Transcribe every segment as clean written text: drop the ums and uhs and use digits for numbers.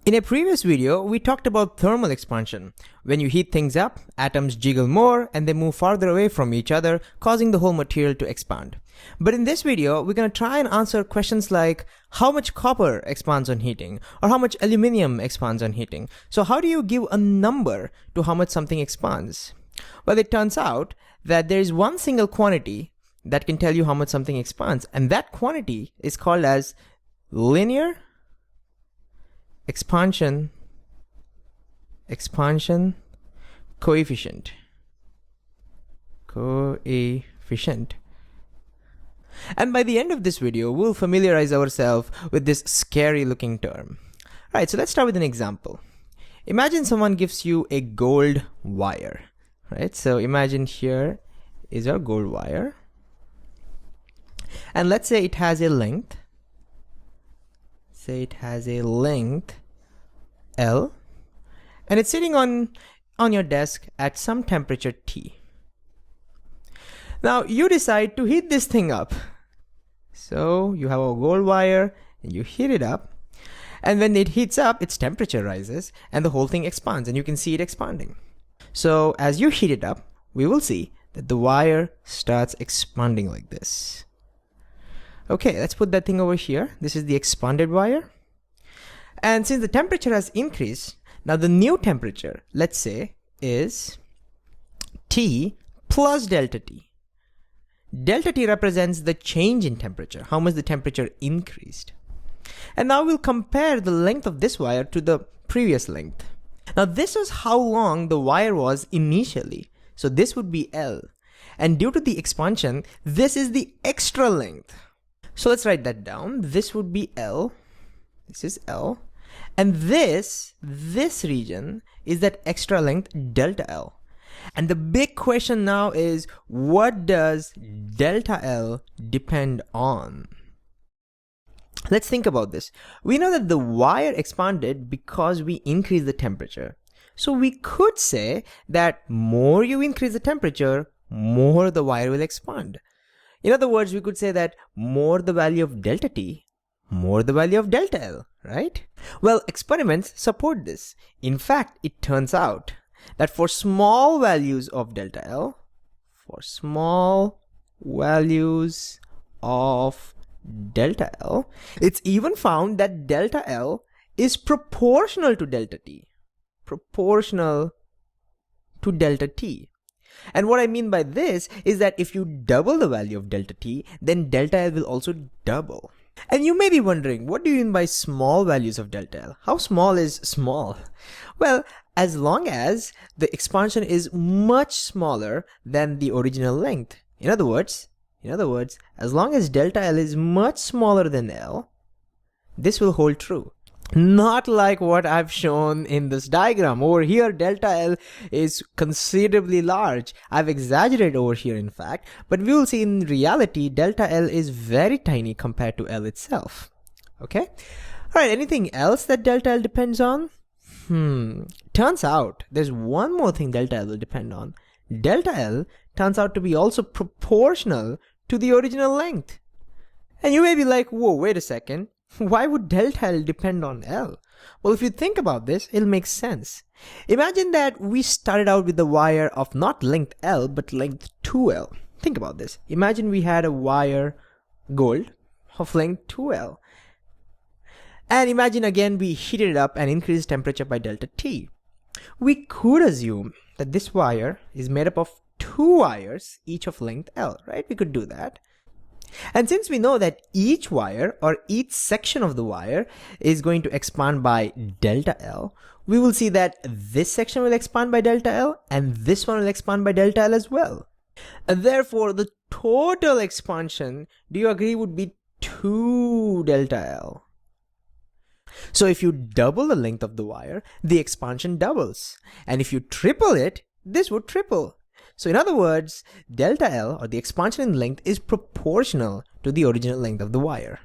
In a previous video, we talked about thermal expansion. When you heat things up, atoms jiggle more and they move farther away from each other, causing the whole material to expand. But in this video, we're going to try and answer questions like how much copper expands on heating or how much aluminium expands on heating. So how do you give a number to how much something expands? Well, it turns out that there is one single quantity that can tell you how much something expands, and that quantity is called as linear expansion coefficient. And by the end of this video, we'll familiarize ourselves with this scary looking term. Alright, so let's start with an example. Imagine someone gives you a gold wire. Right, so imagine here is our gold wire. And let's say it has a length. Say it has a length L, and it's sitting on your desk at some temperature T. Now you decide to heat this thing up. So you have a gold wire and you heat it up, and when it heats up, its temperature rises and the whole thing expands, and you can see it expanding. So as you heat it up, we will see that the wire starts expanding like this. Okay, let's put that thing over here. This is the expanded wire. And since the temperature has increased, now the new temperature, let's say, is T plus delta T. Delta T represents the change in temperature, how much the temperature increased. And now we'll compare the length of this wire to the previous length. Now this is how long the wire was initially. So this would be L. And due to the expansion, this is the extra length. So let's write that down. This would be L. This is L. And this region is that extra length delta L. And the big question now is, what does delta L depend on? Let's think about this. We know that the wire expanded because we increased the temperature. So we could say that more you increase the temperature, more the wire will expand. In other words, we could say that more the value of delta T, more the value of delta L, right? Well, experiments support this. In fact, it turns out that for small values of delta L, it's even found that delta L is proportional to delta T. And what I mean by this is that if you double the value of delta T, then delta L will also double. And you may be wondering, what do you mean by small values of delta L? How small is small? Well, as long as the expansion is much smaller than the original length. In other words, as long as delta L is much smaller than L, this will hold true. Not like what I've shown in this diagram. Over here, delta L is considerably large. I've exaggerated over here, in fact, but we will see in reality, delta L is very tiny compared to L itself. Okay? Alright, anything else that delta L depends on? Turns out there's one more thing delta L will depend on. Delta L turns out to be also proportional to the original length. And you may be like, whoa, wait a second. Why would delta L depend on L? Well, if you think about this, it'll make sense. Imagine that we started out with a wire of not length L, but length 2L. Think about this. Imagine we had a wire, gold, of length 2L. And imagine again we heated it up and increased temperature by delta T. We could assume that this wire is made up of two wires, each of length L, right? We could do that. And since we know that each wire or each section of the wire is going to expand by delta L, we will see that this section will expand by delta L and this one will expand by delta L as well. And therefore, the total expansion, do you agree, would be 2 delta L. So if you double the length of the wire, the expansion doubles. And if you triple it, this would triple. So in other words, delta L, or the expansion in length, is proportional to the original length of the wire.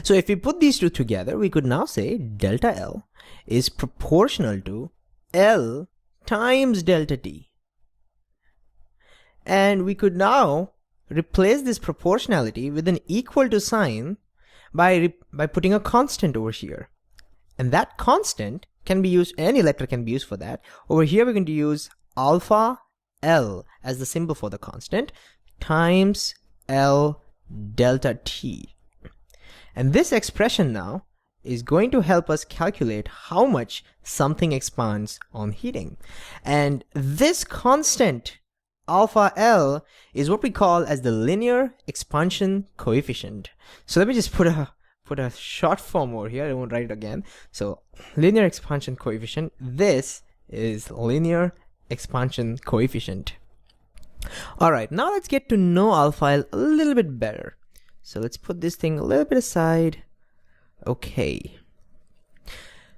So if we put these two together, we could now say delta L is proportional to L times delta T. And we could now replace this proportionality with an equal to sign by putting a constant over here. And that constant can be used, any letter can be used for that. Over here, we're going to use alpha L as the symbol for the constant times L delta T. And this expression now is going to help us calculate how much something expands on heating. And this constant, alpha L, is what we call as the linear expansion coefficient. So let me just put a short form over here. I won't write it again. So linear expansion coefficient, this is linear expansion coefficient. All right, now let's get to know alpha L a little bit better. So let's put this thing a little bit aside. Okay.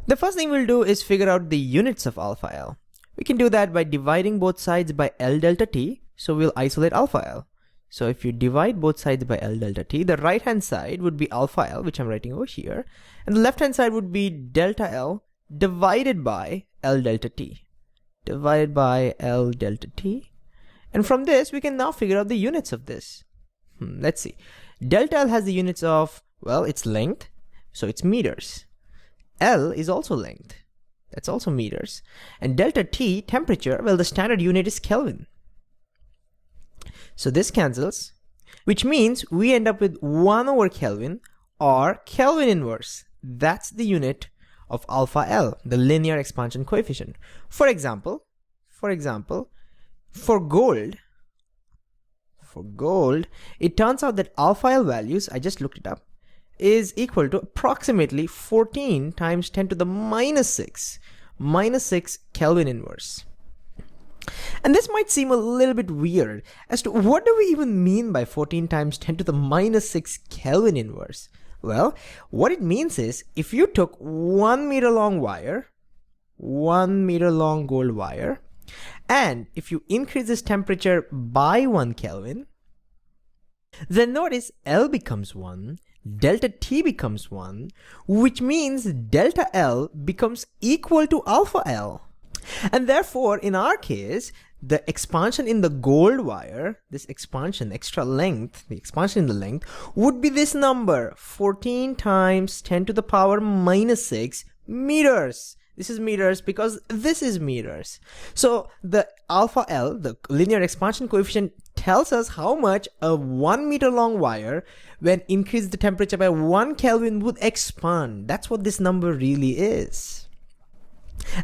The first thing we'll do is figure out the units of alpha L. We can do that by dividing both sides by L delta T. So we'll isolate alpha L. So if you divide both sides by L delta T, the right hand side would be alpha L, which I'm writing over here. And the left hand side would be delta L divided by L delta T. Divided by L delta T. And from this, we can now figure out the units of this. Let's see. Delta L has the units of, well, its length. So it's meters. L is also length. That's also meters. And delta T, temperature, well, the standard unit is Kelvin. So this cancels, which means we end up with 1 over Kelvin, or Kelvin inverse. That's the unit of alpha L, the linear expansion coefficient. For example, for gold, it turns out that alpha L values, I just looked it up, is equal to approximately 14 times 10 to the minus 6 Kelvin inverse. And this might seem a little bit weird as to what do we even mean by 14 times 10 to the minus 6 Kelvin inverse? Well, what it means is if you took 1 meter long wire, 1 meter long gold wire, and if you increase this temperature by 1 Kelvin, then notice L becomes 1, delta T becomes 1, which means delta L becomes equal to alpha L. And therefore, in our case, the expansion in the gold wire, this expansion, extra length, the expansion in the length, would be this number, 14 times 10 to the power minus 6 meters. This is meters because this is meters. So the alpha L, the linear expansion coefficient, tells us how much a 1 meter long wire, when increased the temperature by 1 Kelvin, would expand. That's what this number really is.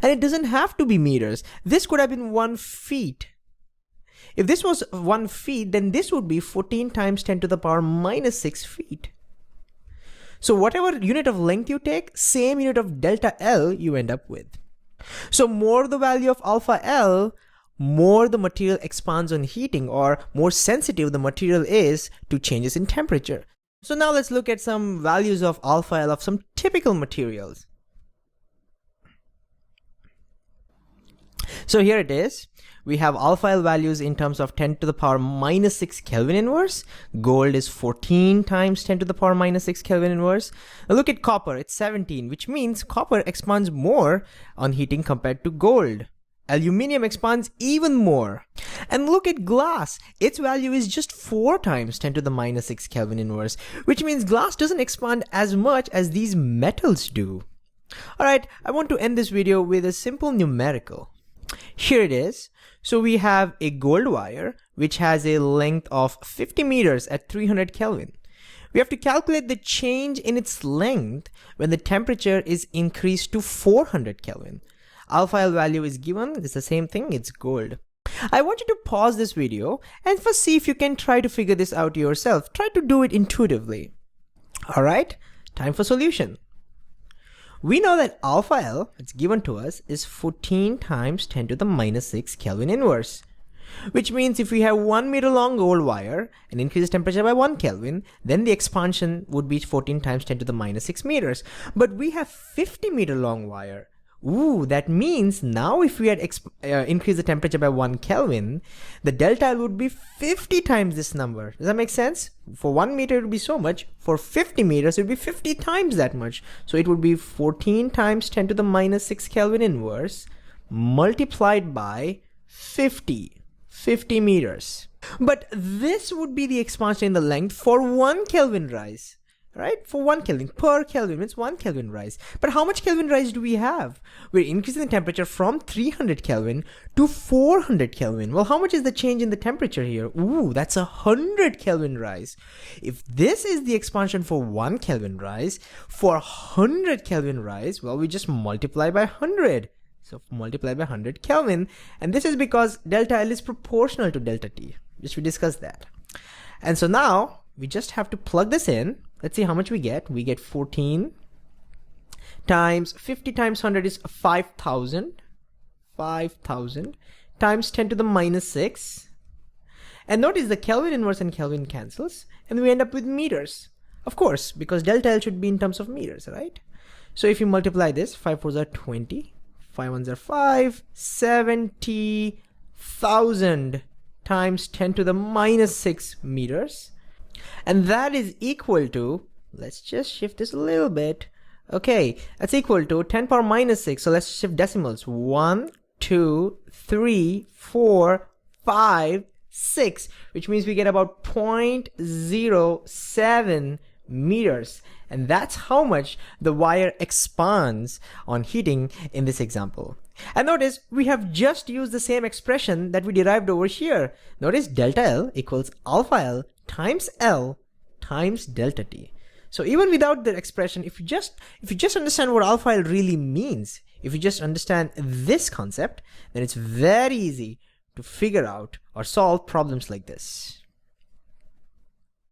And it doesn't have to be meters. This could have been 1 feet. If this was 1 feet, then this would be 14 times 10 to the power minus 6 feet. So whatever unit of length you take, same unit of delta L you end up with. So more the value of alpha L, more the material expands on heating, or more sensitive the material is to changes in temperature. So now let's look at some values of alpha L of some typical materials. So here it is. We have alpha L values in terms of 10 to the power minus 6 Kelvin inverse. Gold is 14 times 10 to the power minus 6 Kelvin inverse. Now look at copper, it's 17, which means copper expands more on heating compared to gold. Aluminium expands even more. And look at glass, its value is just 4 times 10 to the minus 6 Kelvin inverse, which means glass doesn't expand as much as these metals do. Alright, I want to end this video with a simple numerical. Here it is. So we have a gold wire which has a length of 50 meters at 300 Kelvin. We have to calculate the change in its length when the temperature is increased to 400 Kelvin. Alpha L value is given, it's the same thing, it's gold. I want you to pause this video and first see if you can try to figure this out yourself. Try to do it intuitively. Alright, time for solution. We know that alpha L, it's given to us, is 14 times 10 to the minus 6 Kelvin inverse. Which means if we have 1 meter long gold wire and increase the temperature by 1 Kelvin, then the expansion would be 14 times 10 to the minus 6 meters. But we have 50 meter long wire. Ooh, that means now if we had increased the temperature by 1 Kelvin, the delta L would be 50 times this number. Does that make sense? For 1 meter it would be so much. For 50 meters it would be 50 times that much. So it would be 14 times 10 to the minus 6 Kelvin inverse multiplied by 50 meters. But this would be the expansion in the length for 1 Kelvin rise. right? For 1 Kelvin, per Kelvin means 1 Kelvin rise. But how much Kelvin rise do we have? We're increasing the temperature from 300 Kelvin to 400 Kelvin. Well, how much is the change in the temperature here? Ooh, that's 100 Kelvin rise. If this is the expansion for 1 Kelvin rise, for 100 Kelvin rise, well, we just multiply by 100. So multiply by 100 Kelvin. And this is because delta L is proportional to delta T. Just we discussed that. And so now we just have to plug this in. Let's see how much we get. We get 14 times 50 times 100 is 5,000. 5,000 times 10 to the minus 6. And notice the Kelvin inverse and Kelvin cancels. And we end up with meters. Of course, because delta L should be in terms of meters, right? So if you multiply this, 5 4s are 20. 5 1s are 5. 70,000 times 10 to the minus 6 meters. And that is equal to, let's just shift this a little bit. Okay, that's equal to 10 power minus 6. So let's shift decimals. 1, 2, 3, 4, 5, 6, which means we get about 0.07 meters. And that's how much the wire expands on heating in this example. And notice we have just used the same expression that we derived over here. Notice delta L equals alpha L times L times delta T. So even without the expression, if you just understand what alpha L really means, if you just understand this concept, then it's very easy to figure out or solve problems like this.